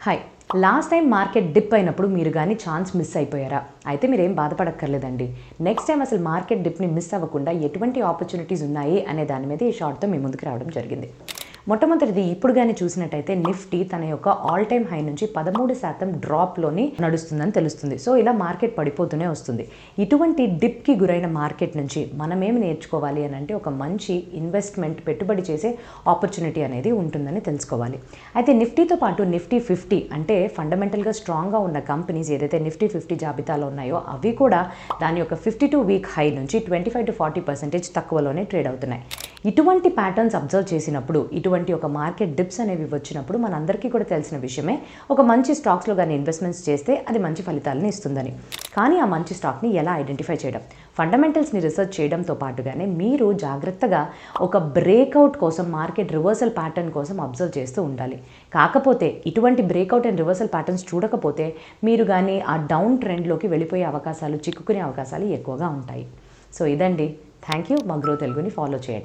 Hi. Last time market dip అయినప్పుడు మీరు కానీ ఛాన్స్ మిస్ అయిపోయారా? అయితే మీరేం బాధపడక్కర్లేదండి. నెక్స్ట్ టైం అసలు మార్కెట్ డిప్ని మిస్ అవ్వకుండా ఎటువంటి ఆపర్చునిటీస్ ఉన్నాయి అనే దాని మీద ఈ షార్ట్తో మీ ముందుకు రావడం జరిగింది. మొట్టమొదటిది ఇప్పుడు కానీ చూసినట్టయితే నిఫ్టీ తన యొక్క ఆల్ టైమ్ హై నుంచి 13% డ్రాప్లోని నడుస్తుందని తెలుస్తుంది. సో ఇలా మార్కెట్ పడిపోతూనే వస్తుంది. ఇటువంటి డిప్కి గురైన మార్కెట్ నుంచి మనమేమి నేర్చుకోవాలి అని అంటే ఒక మంచి ఇన్వెస్ట్మెంట్ పెట్టుబడి చేసే ఆపర్చునిటీ అనేది ఉంటుందని తెలుసుకోవాలి. అయితే నిఫ్టీతో పాటు నిఫ్టీ 50 అంటే ఫండమెంటల్గా స్ట్రాంగ్గా ఉన్న కంపెనీస్ ఏదైతే నిఫ్టీ 50 జాబితాలో ఉన్నాయో అవి కూడా దాని యొక్క 52 వీక్ హై నుంచి 25 to 40% తక్కువలోనే ట్రేడ్ అవుతున్నాయి. ఇటువంటి ప్యాటర్న్స్ అబ్జర్వ్ చేసినప్పుడు ఇటువంటి ఒక మార్కెట్ డిప్స్ అనేవి వచ్చినప్పుడు మనందరికీ కూడా తెలిసిన విషయమే ఒక మంచి స్టాక్స్లో కానీ ఇన్వెస్ట్మెంట్స్ చేస్తే అది మంచి ఫలితాలను ఇస్తుందని. కానీ ఆ మంచి స్టాక్ని ఎలా ఐడెంటిఫై చేయడం, ఫండమెంటల్స్ని రీసెర్చ్ చేయడంతో పాటుగానే మీరు జాగ్రత్తగా ఒక బ్రేక్అవుట్ కోసం మార్కెట్ రివర్సల్ ప్యాటర్న్ కోసం అబ్జర్వ్ చేస్తూ ఉండాలి. కాకపోతే ఇటువంటి బ్రేక్అవుట్ అండ్ రివర్సల్ ప్యాటర్న్స్ చూడకపోతే మీరు కానీ ఆ డౌన్ ట్రెండ్లోకి వెళ్ళిపోయే అవకాశాలు, చిక్కుకునే అవకాశాలు ఎక్కువగా ఉంటాయి. సో ఇదండి. Thank you. మా గ్రో తెలుగుని ఫాలో చేయండి.